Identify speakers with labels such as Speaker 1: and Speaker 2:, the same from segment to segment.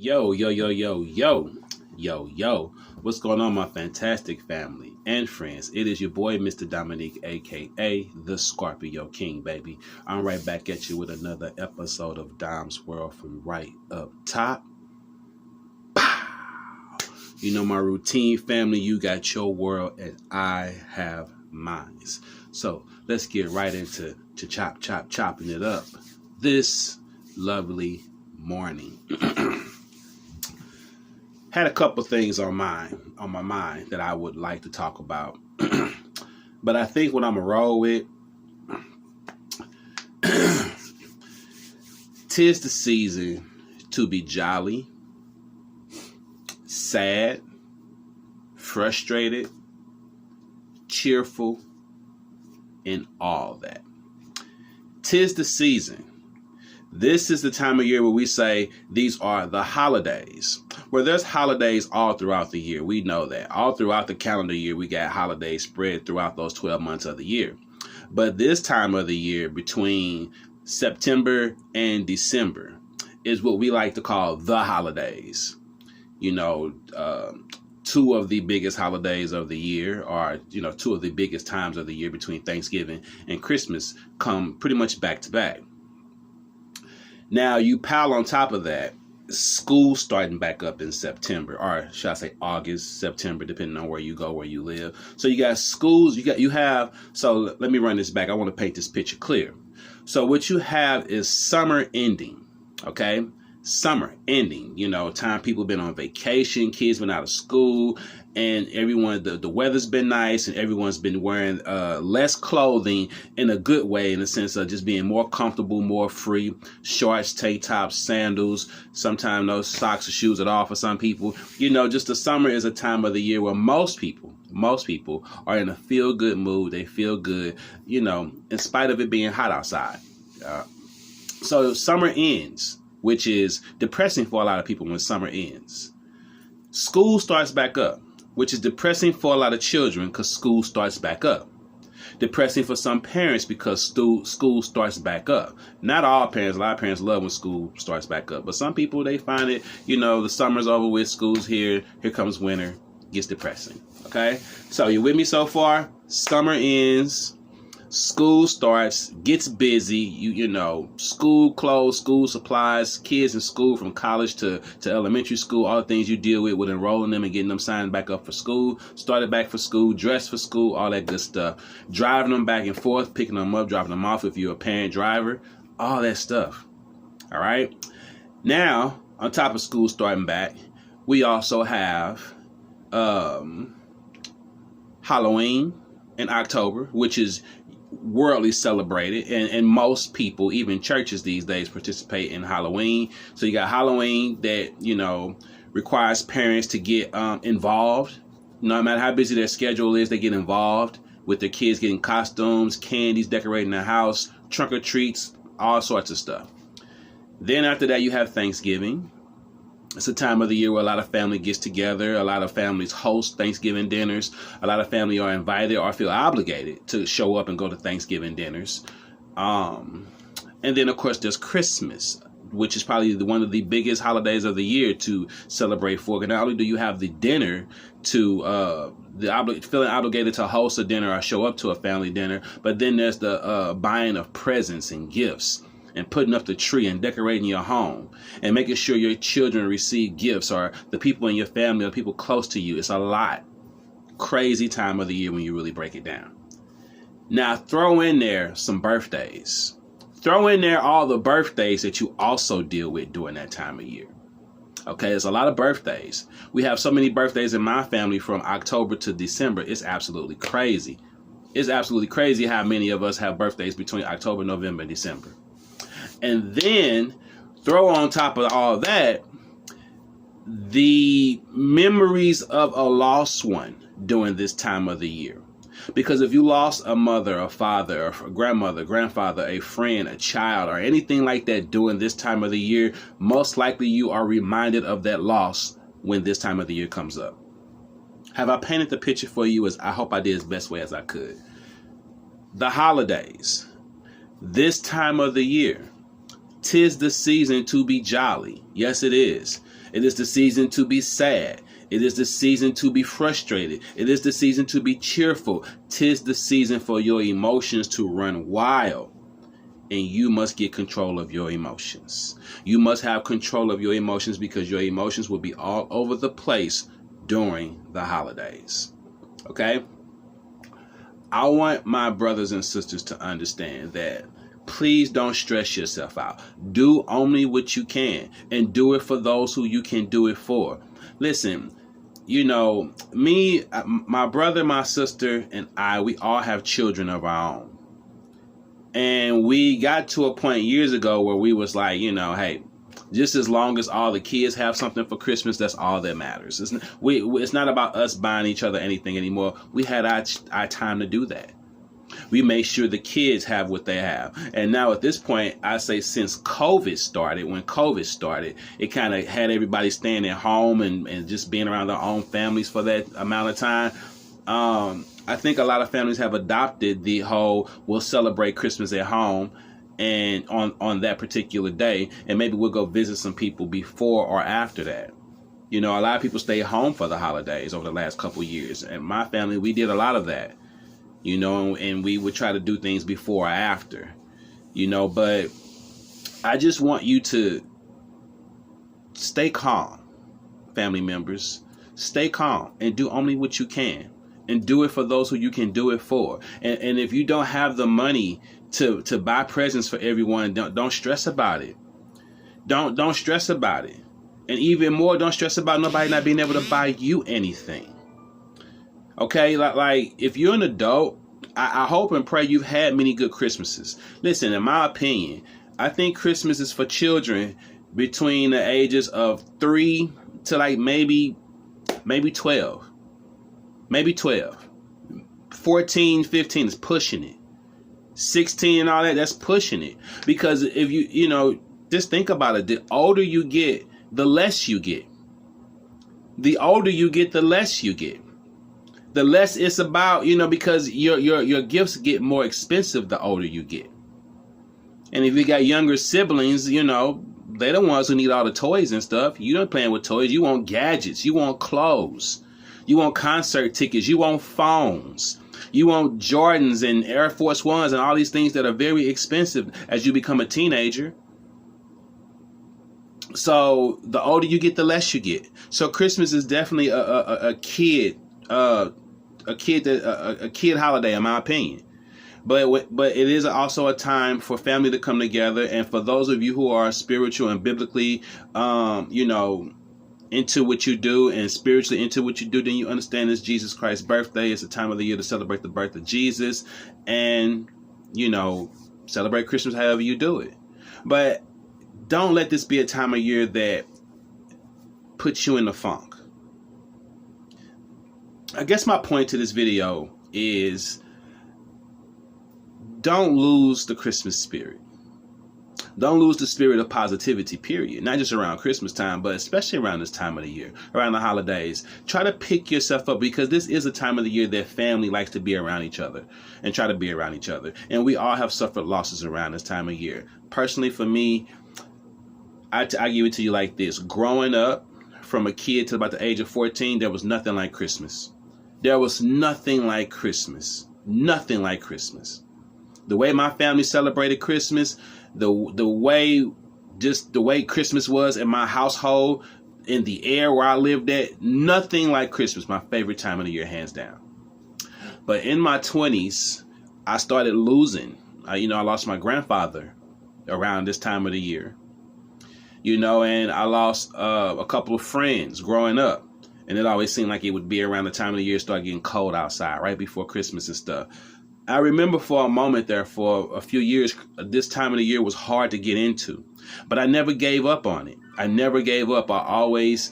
Speaker 1: Yo, yo, yo, yo, yo, yo. What's going on, my fantastic family and friends? It is your boy, Mr. Dominique, aka the Scorpio King, baby. I'm right back at you with another episode of Dom's World from right up top. Pow! You know my routine, family. You got your world, and I have mine. So let's get right into chopping it up this lovely morning. Had a couple things on my mind that I would like to talk about. But I think what I'm gonna roll with, tis the season to be jolly, sad, frustrated, cheerful, and all that. Tis the season. This is the time of year where we say these are the holidays. Well, there's holidays all throughout the year. We know that. All throughout the calendar year, we got holidays spread throughout those 12 months of the year. But this time of the year, between September and December, is what we like to call the holidays. You know, two of the biggest holidays of the year are, two of the biggest times of the year between Thanksgiving and Christmas come pretty much back to back. Now, you pile on top of that, school starting back up in September, or should I say August, September, depending on where you go, where you live. So you got schools, so let me run this back. I want to paint this picture clear. So what you have is summer ending, okay? Summer ending, time people been on vacation, kids been out of school, and everyone, the weather's been nice, and everyone's been wearing less clothing in a good way, in the sense of just being more comfortable, more free. Shorts, tank tops, sandals, sometimes no socks or shoes at all for some people. Just the summer is a time of the year where most people are in a feel-good mood. They feel good, in spite of it being hot outside. So summer ends, which is depressing for a lot of people when summer ends. School starts back up, which is depressing for a lot of children because school starts back up. Depressing for some parents because school starts back up. Not all parents. A lot of parents love when school starts back up. But some people, they find it, the summer's over with, school's here comes winter, gets depressing. Okay? So you with me so far? Summer ends. School starts, gets busy, school clothes, school supplies, kids in school from college to elementary school, all the things you deal with enrolling them and getting them signed back up for school, started back for school, dressed for school, all that good stuff. Driving them back and forth, picking them up, dropping them off if you're a parent driver, all that stuff. All right. Now, on top of school starting back, we also have Halloween in October, which is worldly celebrated, and most people, even churches these days, participate in Halloween. So you got Halloween that requires parents to get involved. No matter how busy their schedule is, they get involved with their kids getting costumes, candies, decorating their house, trunk or treats, all sorts of stuff. Then after that, you have Thanksgiving. It's a time of the year where a lot of family gets together. A lot of families host Thanksgiving dinners. A lot of family are invited or feel obligated to show up and go to Thanksgiving dinners. And then, of course, there's Christmas, which is probably one of the biggest holidays of the year to celebrate for. Not only do you have the dinner to feeling obligated to host a dinner or show up to a family dinner, but then there's the buying of presents and gifts, and putting up the tree and decorating your home and making sure your children receive gifts, or the people in your family or people close to you. It's a lot. Crazy time of the year when you really break it down. Now throw in there some birthdays. Throw in there all the birthdays that you also deal with during that time of year. Okay, there's a lot of birthdays. We have so many birthdays in my family from October to December. It's absolutely crazy. It's absolutely crazy how many of us have birthdays between October, November, and December. And then throw on top of all that the memories of a lost one during this time of the year. Because if you lost a mother, a father, a grandmother, grandfather, a friend, a child, or anything like that during this time of the year, most likely you are reminded of that loss when this time of the year comes up. Have I painted the picture for you? I hope I did as best way as I could. The holidays. This time of the year. 'Tis the season to be jolly. Yes, it is. It is the season to be sad. It is the season to be frustrated. It is the season to be cheerful. 'Tis the season for your emotions to run wild. And you must get control of your emotions. You must have control of your emotions, because your emotions will be all over the place during the holidays. Okay? I want my brothers and sisters to understand that please don't stress yourself out. Do only what you can, and do it for those who you can do it for. Listen, you know, me, my brother, my sister, and we all have children of our own. And we got to a point years ago where we was like, you know, hey, just as long as all the kids have something for Christmas, that's all that matters. It's not about us buying each other anything anymore. We had our time to do that. We made sure the kids have what they have. And now at this point, I say since COVID started, when COVID started, it kind of had everybody staying at home and just being around their own families for that amount of time. I think a lot of families have adopted the whole, we'll celebrate Christmas at home and on that particular day, and maybe we'll go visit some people before or after that. You know, a lot of people stay home for the holidays over the last couple years. And my family, we did a lot of that, you know, and we would try to do things before or after, you know, but I just want you to stay calm, family members. Stay calm and do only what you can. And do it for those who you can do it for. And if you don't have the money to buy presents for everyone, don't stress about it. Don't stress about it. And even more, don't stress about nobody not being able to buy you anything. Okay, like if you're an adult, I hope and pray you've had many good Christmases. Listen, in my opinion, I think Christmas is for children between the ages of 3 to like maybe 12. Maybe 12. 14, 15 is pushing it. 16 and all that, that's pushing it. Because if you know, just think about it. The older you get, the less you get. The older you get, the less you get. The less it's about, you know, because your gifts get more expensive the older you get. And if you got younger siblings, you know, they're the ones who need all the toys and stuff. You don't playing with toys. You want gadgets. You want clothes. You want concert tickets. You want phones. You want Jordans and Air Force Ones and all these things that are very expensive as you become a teenager. So the older you get, the less you get. So Christmas is definitely a kid holiday, in my opinion. But it is also a time for family to come together, and for those of you who are spiritual and biblically, you know, into what you do and spiritually into what you do, then you understand it's Jesus Christ's birthday. It's a time of the year to celebrate the birth of Jesus, and, you know, celebrate Christmas however you do it. But don't let this be a time of year that puts you in the funk. I guess my point to this video is don't lose the Christmas spirit. Don't lose the spirit of positivity, period. Not just around Christmas time, but especially around this time of the year, around the holidays. Try to pick yourself up, because this is a time of the year that family likes to be around each other and try to be around each other. And we all have suffered losses around this time of year. Personally, for me, I give it to you like this. Growing up from a kid to about the age of 14, there was nothing like Christmas. There was nothing like Christmas. Nothing like Christmas. The way my family celebrated Christmas, the way Christmas was in my household, in the air where I lived at, nothing like Christmas. My favorite time of the year, hands down. But in my 20s, I started losing. I lost my grandfather around this time of the year. You know, and I lost a couple of friends growing up. And it always seemed like it would be around the time of the year it started getting cold outside, right before Christmas and stuff. I remember for a moment there, for a few years, this time of the year was hard to get into. But I never gave up on it. I never gave up. I always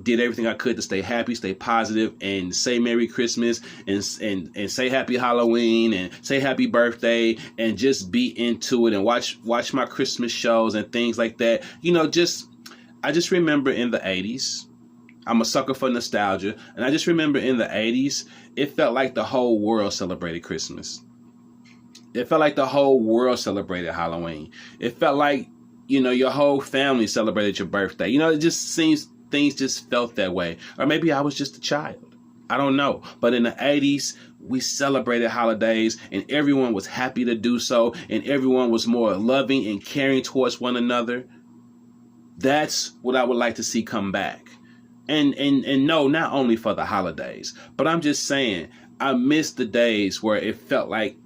Speaker 1: did everything I could to stay happy, stay positive, and say Merry Christmas and say Happy Halloween and say Happy Birthday and just be into it and watch my Christmas shows and things like that. You know, I just remember in the 80s, I'm a sucker for nostalgia, and I just remember in the 80s, it felt like the whole world celebrated Christmas. It felt like the whole world celebrated Halloween. It felt like, you know, your whole family celebrated your birthday. You know, it just seems things just felt that way. Or maybe I was just a child. I don't know. But in the 80s, we celebrated holidays and everyone was happy to do so. And everyone was more loving and caring towards one another. That's what I would like to see come back. And no, not only for the holidays, but I'm just saying, I miss the days where it felt like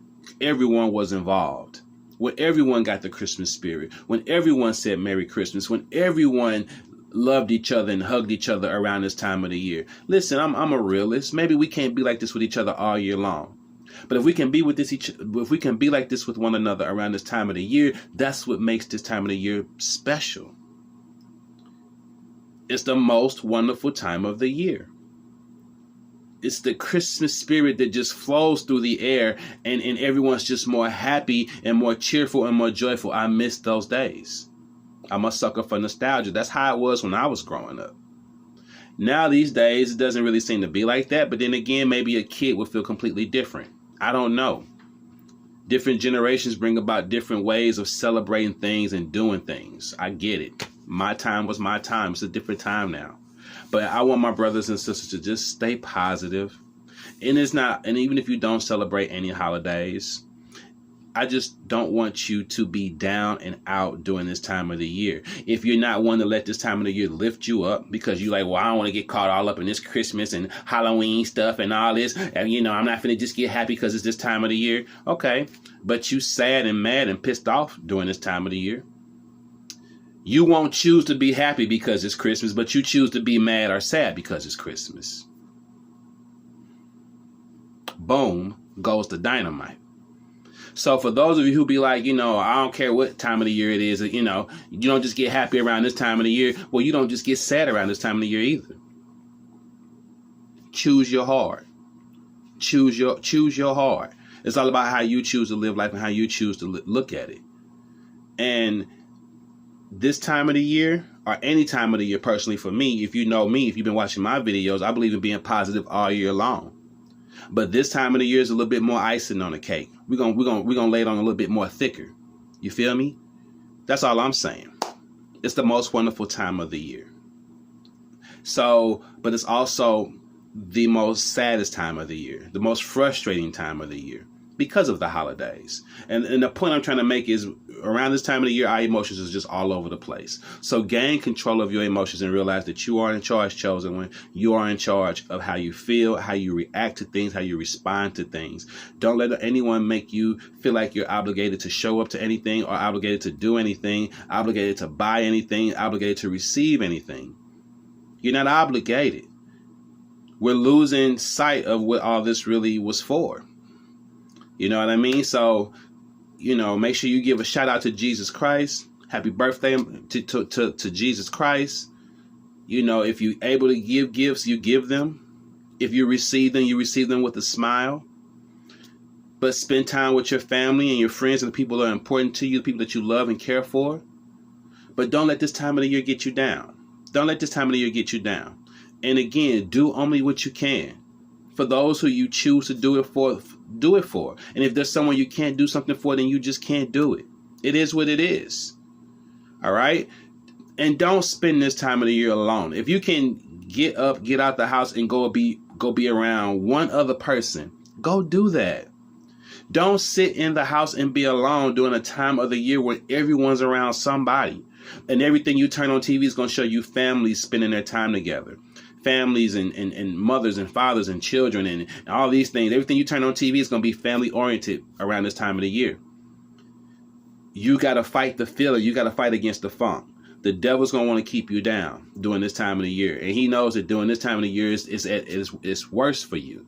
Speaker 1: everyone was involved. When everyone got the Christmas spirit, when everyone said Merry Christmas, when everyone loved each other and hugged each other around this time of the year. Listen, I'm a realist. Maybe we can't be like this with each other all year long. But if we can be like this with one another around this time of the year, that's what makes this time of the year special. It's the most wonderful time of the year. It's the Christmas spirit that just flows through the air and everyone's just more happy and more cheerful and more joyful. I miss those days. I'm a sucker for nostalgia. That's how it was when I was growing up. Now these days, it doesn't really seem to be like that. But then again, maybe a kid would feel completely different. I don't know. Different generations bring about different ways of celebrating things and doing things. I get it. My time was my time. It's a different time now. But I want my brothers and sisters to just stay positive. And even if you don't celebrate any holidays, I just don't want you to be down and out during this time of the year. If you're not one to let this time of the year lift you up because you're like, well, I don't want to get caught all up in this Christmas and Halloween stuff and all this. And, I'm not going to just get happy because it's this time of the year. Okay. But you sad and mad and pissed off during this time of the year. You won't choose to be happy because it's Christmas, but you choose to be mad or sad because it's Christmas. Boom goes the dynamite. So for those of you who be like, I don't care what time of the year it is, you don't just get happy around this time of the year. Well, you don't just get sad around this time of the year either. Choose your heart. Choose your heart. It's all about how you choose to live life and how you choose to look at it. And this time of the year, or any time of the year, personally for me, if you know me, if you've been watching my videos, I believe in being positive all year long. But this time of the year is a little bit more icing on the cake. We're gonna lay it on a little bit more thicker. You feel me? That's all I'm saying. It's the most wonderful time of the year. So, but it's also the most saddest time of the year, the most frustrating time of the year because of the holidays. And the point I'm trying to make is around this time of the year, our emotions is just all over the place. So gain control of your emotions and realize that you are in charge, chosen one. You are in charge of how you feel, how you react to things, how you respond to things. Don't let anyone make you feel like you're obligated to show up to anything or obligated to do anything, obligated to buy anything, obligated to receive anything. You're not obligated. We're losing sight of what all this really was for. You know what I mean? So, make sure you give a shout out to Jesus Christ. Happy birthday to Jesus Christ. If you're able to give gifts, you give them. If you receive them, you receive them with a smile. But spend time with your family and your friends and the people that are important to you, the people that you love and care for. But don't let this time of the year get you down. Don't let this time of the year get you down. And again, do only what you can. For those who you choose to do it for, do it for. And if there's someone you can't do something for, then you just can't do it. It is what it is. All right? And don't spend this time of the year alone. If you can get up, get out the house and go be around one other person, go do that. Don't sit in the house and be alone during a time of the year where everyone's around somebody. And everything you turn on TV is going to show you families spending their time together. Families and mothers and fathers and children and all these things. Everything you turn on TV is going to be family oriented around this time of the year. You got to fight the feeling. You got to fight against the funk. The devil's going to want to keep you down during this time of the year. And he knows that during this time of the year, it's worse for you.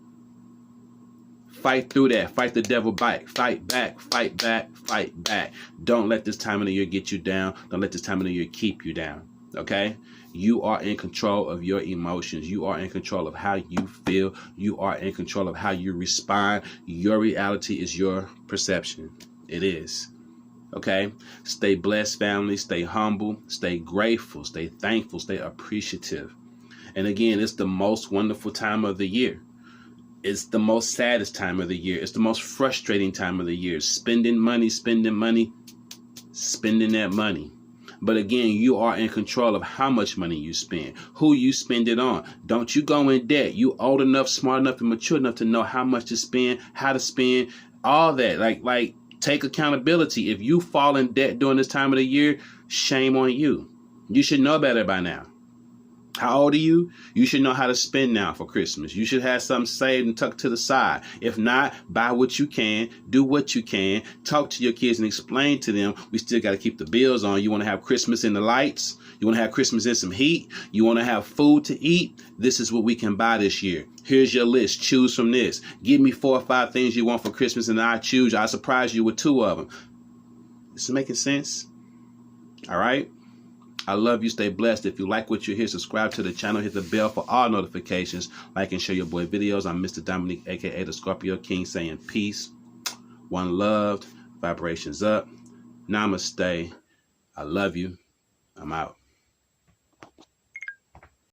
Speaker 1: Fight through that. Fight the devil back. Fight back. Fight back. Fight back. Don't let this time of the year get you down. Don't let this time of the year keep you down. Okay? You are in control of your emotions. You are in control of how you feel. You are in control of how you respond. Your reality is your perception. It is. Okay? Stay blessed, family. Stay humble. Stay grateful. Stay thankful. Stay appreciative. And again, it's the most wonderful time of the year. It's the most saddest time of the year. It's the most frustrating time of the year. Spending money, spending that money. But again, you are in control of how much money you spend, who you spend it on. Don't you go in debt. You old enough, smart enough, and mature enough to know how much to spend, how to spend, all that. Like take accountability. If you fall in debt during this time of the year, shame on you. You should know better by now. How old are you? You should know how to spend now for Christmas. You should have something saved and tucked to the side. If not, buy what you can, do what you can, talk to your kids and explain to them we still got to keep the bills on. You want to have Christmas in the lights? You want to have Christmas in some heat? You want to have food to eat? This is what we can buy this year. Here's your list. Choose from this. Give me 4 or 5 things you want for Christmas and I choose. I surprise you with 2 of them. This is making sense? All right? I love you. Stay blessed. If you like what you hear, subscribe to the channel. Hit the bell for all notifications. Like and share your boy videos. I'm Mr. Dominique, a.k.a. the Scorpio King, saying peace. One loved. Vibrations up. Namaste. I love you. I'm out.